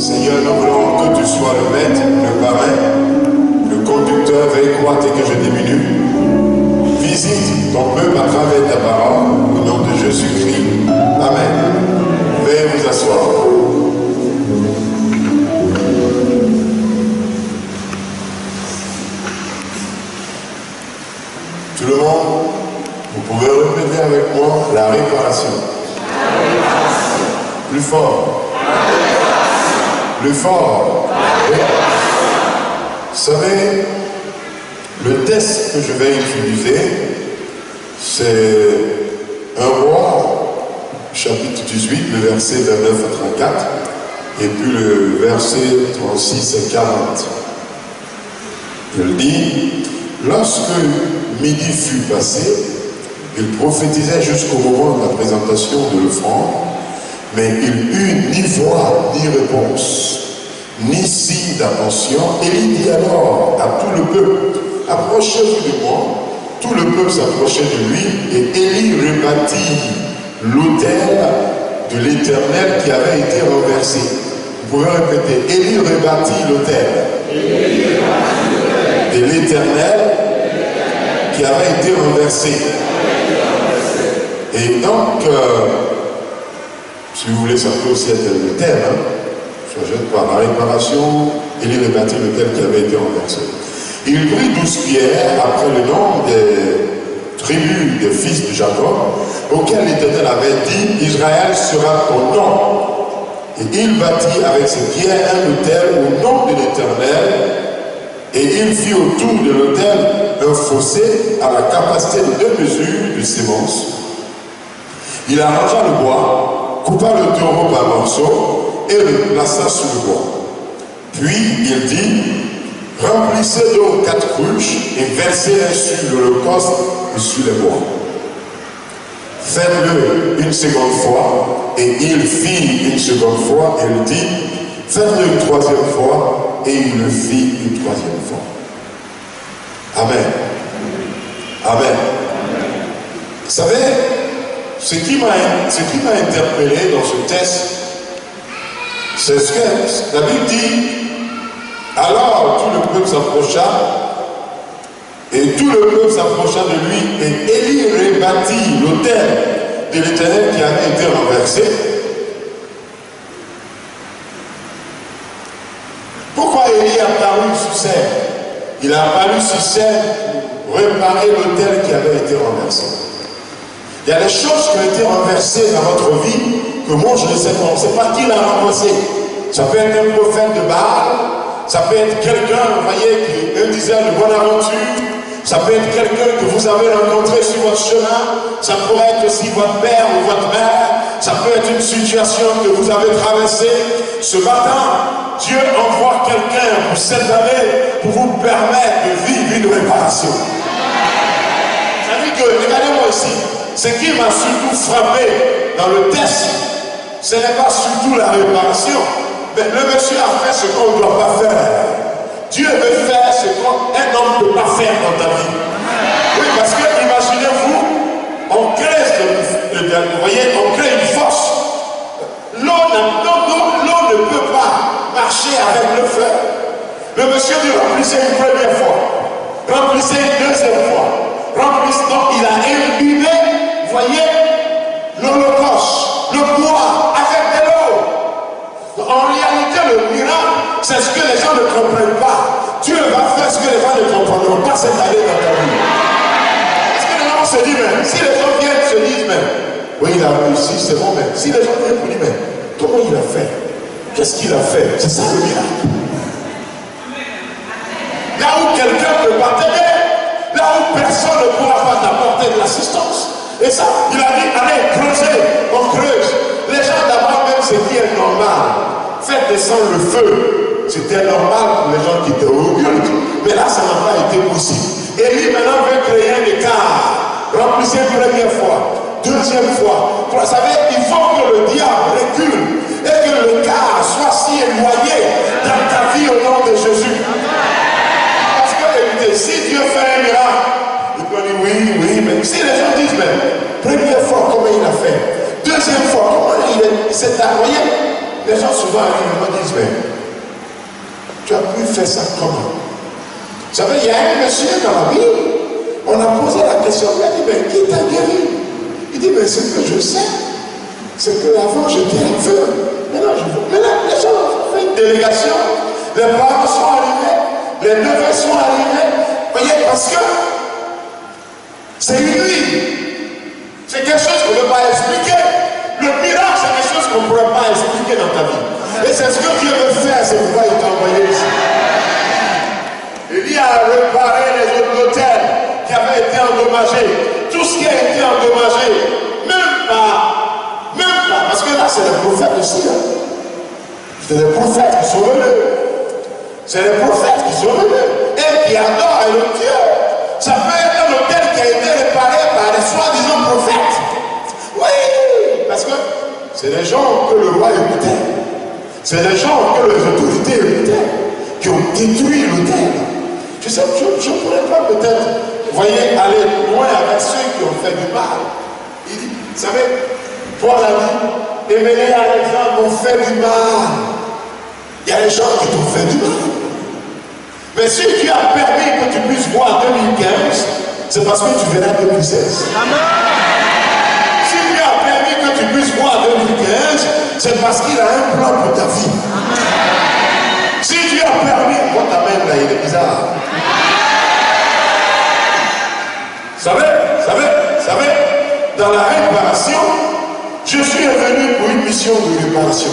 Seigneur, nous voulons que tu sois le maître, le parrain, le conducteur, veuille croître et que je diminue. Visite ton peuple à travers ta parole, au nom de Jésus-Christ. Amen. Veuillez vous asseoir. Tout le monde, vous pouvez répéter avec moi la réparation. La réparation. Plus fort. La réparation. Plus fort. La réparation. Vous savez, le texte que je vais utiliser, c'est 1 Roi, chapitre 18, le verset 29 à 34, et puis le verset 36 et 40. Il dit, lorsque midi fut passé, il prophétisait jusqu'au moment de la présentation de l'offrande, mais il eut ni voix ni réponse, ni signe d'attention. Élie dit alors à tout le peuple, approchez-vous de moi. Tout le peuple s'approchait de lui, et Élie rebâtit l'autel de l'Éternel qui avait été renversé. Vous pouvez répéter, Élie rebâtit l'autel de l'Éternel qui avait été renversé. Et donc, si vous voulez, ça peut aussi être le thème, je jette par la réparation, Élie rebâtit l'autel qui avait été renversé. Il prit 12 pierres après le nom des tribus des fils de Jacob, auxquels l'Éternel avait dit, Israël sera ton nom. Et il bâtit avec ces pierres un autel au nom de l'Éternel, et il fit autour de l'autel un fossé à la capacité de 2 mesures de sémence. Il arrangea le bois, coupa le taureau par morceaux et le plaça sur le bois. Puis il dit, remplissez d'eau 4 cruches et versez-les sur l'holocauste et sur les bois. Faites-le une seconde fois, et il fit une seconde fois, et il dit, faites-le une 3e fois, et il le fit une 3e fois. Amen. Amen. Vous savez, ce qui m'a interpellé dans ce texte, c'est ce que la Bible dit. Alors tout le peuple s'approcha, et tout le peuple s'approcha de lui, et Élie rebâtit l'autel de l'Éternel qui avait été renversé. Pourquoi Élie a apparu sur scène? Il a apparu sur scène pour réparer l'autel qui avait été renversé. Il y a des choses qui ont été renversées dans votre vie que moi je ne sais pas. On ne sait pas qui l'a renversé. Ça peut être un prophète de Baal. Ça peut être quelqu'un, vous voyez, qui est un diseur de bonne aventure. Ça peut être quelqu'un que vous avez rencontré sur votre chemin. Ça pourrait être aussi votre père ou votre mère. Ça peut être une situation que vous avez traversée. Ce matin, Dieu envoie quelqu'un pour cette année pour vous permettre de vivre une réparation. Ça veut dire que, regardez-moi ici, ce qui m'a surtout frappé dans le texte, ce n'est pas surtout la réparation. Mais le monsieur a fait ce qu'on ne doit pas faire. Dieu veut faire ce qu'un homme ne peut pas faire dans ta vie. Oui, parce que imaginez-vous, on crée une fosse. L'eau ne peut pas marcher avec le feu. Le monsieur dit remplissez une première fois, remplissez une deuxième fois, remplissez. Donc il a imbibé, vous voyez, l'holocauste, le bois avec de l'eau. En réalité, le miracle, c'est ce que les gens ne comprennent pas. Dieu va faire ce que les gens ne comprendront pas cette année dans ta vie. Est-ce que les gens se disent, mais si les gens viennent se disent, mais oui, il a réussi, c'est bon, mais si les gens viennent pour dire, mais comment il a fait? Qu'est-ce qu'il a fait? C'est ça le miracle. Là où quelqu'un ne peut pas t'aider, là où personne ne pourra pas t'apporter de l'assistance. Et ça, il a dit, allez, creusez, on creuse. Les gens d'abord même se disent normal. Faites descendre le feu. C'était normal pour les gens qui étaient au culte. Mais là, ça n'a pas été possible. Et lui, maintenant, veut créer un écart. Remplissez une première fois, deuxième fois. Vous savez, il faut que le diable recule et que le quart soit si éloigné dans ta vie au nom de Jésus. Parce que, écoutez, si Dieu fait un miracle, il peut dire oui, mais si les gens disent, mais première fois, comment il a fait? Deuxième fois, comment il s'est envoyé? les gens souvent arrivent et me disent, mais tu as pu faire ça comment? Vous savez, il y a un monsieur dans la Bible, on a posé la question, il a dit, mais qui t'a guéri? Il dit, mais ce que je sais, c'est que avant j'étais aveugle. Maintenant, les gens ont fait une délégation, les parents sont arrivés, les neveux sont arrivés. Vous voyez, parce que c'est une nuit. C'est quelque chose qu'on ne peut pas expliquer. Le miracle, c'est quelque chose qu'on ne pourrait pas expliquer dans ta vie. Et c'est ce que Dieu veut faire, c'est pourquoi il t'a envoyé ici. Il y a réparé les autres hôtels qui avaient été endommagés. Tout ce qui a été endommagé, même pas, parce que là c'est les prophètes aussi. C'est les prophètes qui sont venus. C'est les prophètes qui sont venus. Et qui adorent le Dieu. Ça peut être un hôtel qui a été réparé par les soi-disant prophètes. Oui, parce que c'est les gens que le roi écoutait. C'est les gens que les autorités écoutaient, qui ont détruit l'hôtel. Je sais, je ne pourrais pas peut-être, vous voyez, aller loin avec ceux qui ont fait du mal. Il dit, vous savez, Paul a dit, Émile et Alexandre ont fait du mal. Il y a des gens qui t'ont fait du mal. Mais si Dieu a permis que tu puisses voir 2015, c'est parce que tu verras 2016. Amen. Si Dieu a permis que tu puisses voir 2015, c'est parce qu'il a un plan pour ta vie. Amen. Si Dieu a permis, votre amen là, il est bizarre. Vous savez, dans la réparation, je suis venu pour une mission de réparation.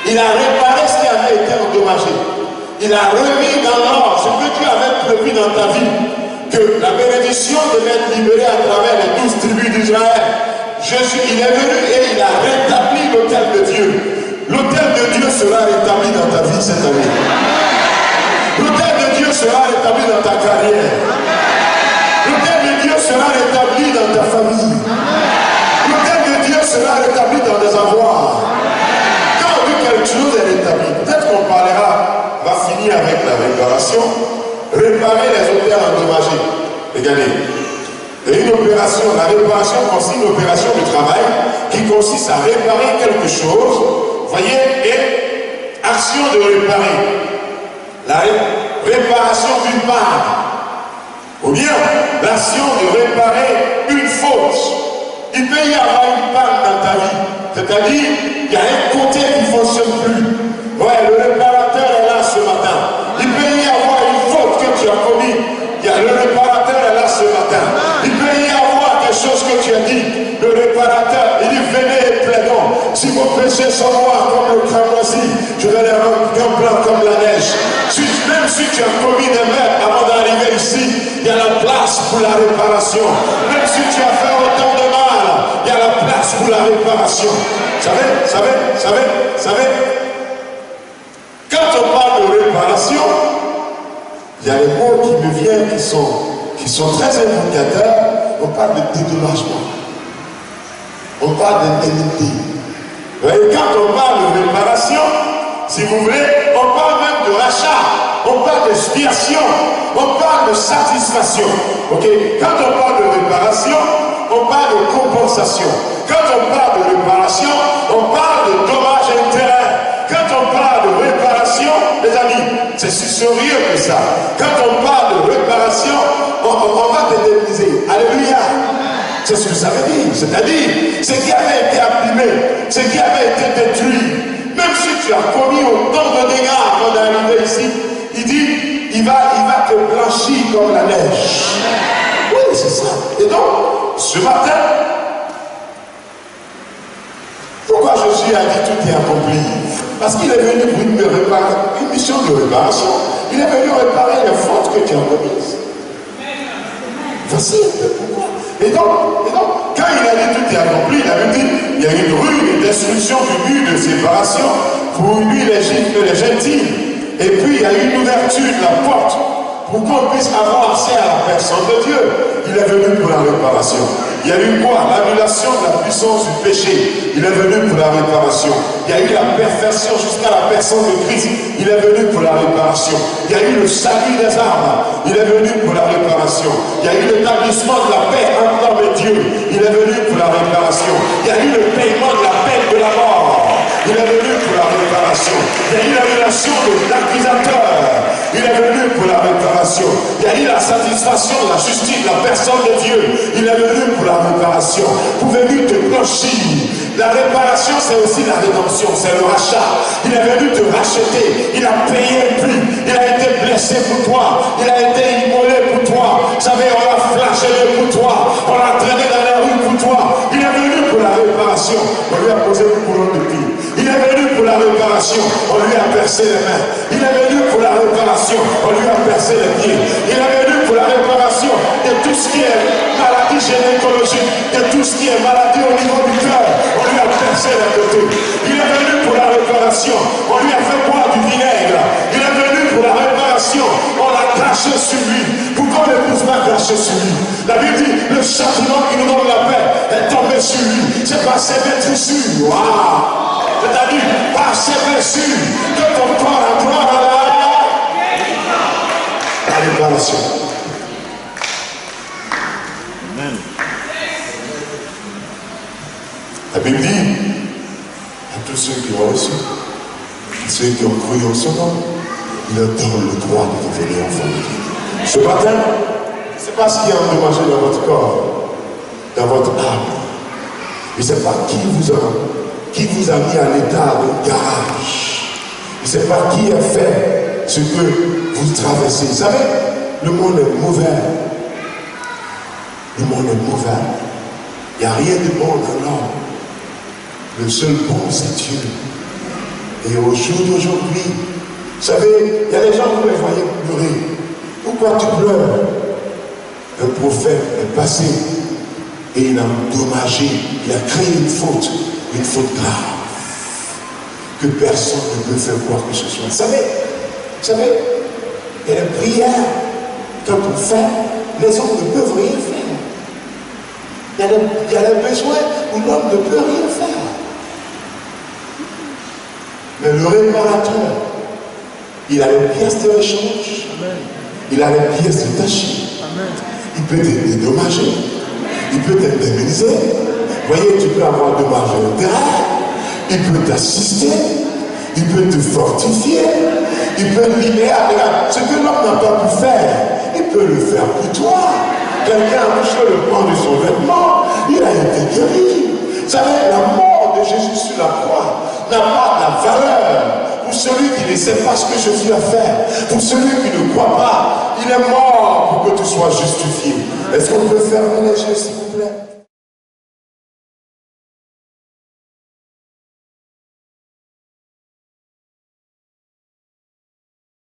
Il a réparé ce qui avait été endommagé. Il a remis dans l'ordre ce que Dieu avait prévu dans ta vie, que la bénédiction devait être libérée à travers les 12 tribus d'Israël. Il est venu et il a rétabli l'autel de Dieu. L'autel de Dieu sera rétabli dans ta vie cette année. L'autel de Dieu sera rétabli dans ta carrière. L'autel de Dieu sera rétabli dans ta famille. L'autel de Dieu sera rétabli dans des avoirs. Quand quelque chose est rétabli, peut-être qu'on parlera, on va finir avec la réparation, réparer les hôtels endommagés. Regardez, il y a une opération, la réparation consiste une opération de travail qui consiste à réparer quelque chose, voyez, et action de réparer. La réparation d'une panne, ou bien l'action de réparer une faute. Il peut y avoir une panne dans ta vie, c'est-à-dire il y a un côté qui ne fonctionne plus. Ouais, le réparateur est là ce matin. Il peut y avoir une faute que tu as commise. Le réparateur est là ce matin. Il peut y avoir quelque chose que tu as dit. Le réparateur, il dit venez et plaidons. Si vos péchés sont noirs comme le cramoisi, je vais les rendre blancs comme la neige. Même si tu as commis des meurtres avant d'arriver ici, il y a la place pour la réparation. Même si tu as fait autant de mal, il y a la place pour la réparation. Vous savez, quand on parle de réparation, il y a les mots qui me viennent qui sont très invocateurs. On parle de dédommagement. On parle d'indemnité. Vous voyez, quand on parle de réparation, si vous voulez, on parle même de rachat. On parle d'expiation. On parle de satisfaction. Okay? Quand on parle de réparation, on parle de compensation. Quand on parle de réparation, on parle de dommages-intérêts. Quand on parle de réparation, les amis, c'est si sérieux que ça. Quand on parle de réparation, on va t'indemniser. Alléluia. C'est ce que ça veut dire. C'est-à-dire, ce qui avait été abîmé, ce qui avait été détruit, même si tu as commis autant de dégâts avant d'arriver ici, il dit, il va te blanchir comme la neige. Oui, c'est ça. Et donc, ce matin, pourquoi Jésus a dit tout est accompli? Parce qu'il est venu pour une mission de réparation. Il est venu réparer les fautes que tu as commises. Voici un peu pourquoi. Et donc, quand il a dit tout est accompli, il avait dit il y a une rue de destruction du mur de séparation pour lui les Juifs et les gentils. Et puis il y a une ouverture de la porte pour qu'on puisse avoir accès à la personne de Dieu. Il est venu pour la réparation. Il y a eu quoi? L'annulation de la puissance du péché. Il est venu pour la réparation. Il y a eu la perfection jusqu'à la personne de Christ. Il est venu pour la réparation. Il y a eu le salut des âmes. Il est venu pour la réparation. Il y a eu l'établissement de la paix entre l'homme et Dieu. Il est venu pour la réparation. Il y a eu le paiement de la peine de la mort. Il est venu pour la réparation. Il y a eu l'annulation de l'accusateur. Il est venu pour la réparation. Il y a eu la satisfaction de la justice de la personne de Dieu. Il est venu pour la réparation. Pour venir te blanchir. La réparation, c'est aussi la rédemption, c'est le rachat. Il est venu te racheter. Il a payé un prix. Il a été blessé pour toi. Il a été immolé pour toi. Vous savez, on l'a flagellé pour toi. On l'a traîné dans la rue pour toi. Il est venu pour la réparation. On lui a posé une couronne de pied. Il est venu pour la réparation. On lui a percé les mains. Il est venu pour la réparation. On lui a percé les pieds. Il est venu pour la réparation de tout ce qui est maladie gynécologique, de tout ce qui est maladie au niveau du cœur. On lui a percé les côtés. Il est venu pour la réparation. On lui a fait boire du vinaigre. Il est venu pour la réparation. On l'a craché sur lui. Pourquoi on ne pousse pas cracher sur lui? La Bible dit, le châtiment qui nous donne la paix est tombé sur lui. C'est par ses blessures. Waouh! C'est-à-dire, par ses blessures, que ton corps a droit à la réparation. Amen. La Bible dit à tous ceux qui ont reçu, à ceux qui ont cru en son nom, il leur donne le droit de devenir enfants de Dieu. Ce matin, ce n'est pas ce qui est endommagé dans votre corps, dans votre âme. Et ce n'est pas qui vous a mis à l'état de garage. Et ce n'est pas qui a fait ce que vous traversez. Vous savez, le monde est mauvais. Le monde est mauvais. Il n'y a rien de bon dans l'homme. Le seul bon, c'est Dieu. Et au jour d'aujourd'hui, vous savez, il y a des gens qui les voyaient pleurer. Pourquoi tu pleures? Un prophète est passé et il a endommagé, il a créé une faute grave, que personne ne peut faire quoi que ce soit. Vous savez, il y a des prières qu'on peut faire, les hommes ne peuvent rien faire. Il y a des besoins où l'homme ne peut rien faire. Mais le réparateur, il a les pièces de rechange. Il a les pièces détachées. Il peut te dédommager. Il peut t'indemniser. Vous voyez, tu peux avoir dommage et intérêt. Il peut t'assister. Il peut te fortifier. Il peut libérer. Ce que l'homme n'a pas pu faire, il peut le faire pour toi. Quelqu'un a touché le pan de son vêtement. Il a été guéri. Vous savez, la mort de Jésus sur la croix n'a pas de valeur. Pour celui qui ne sait pas ce que Jésus a fait, pour celui qui ne croit pas, il est mort pour que tu sois justifié. Est-ce qu'on peut fermer les yeux, s'il vous plaît?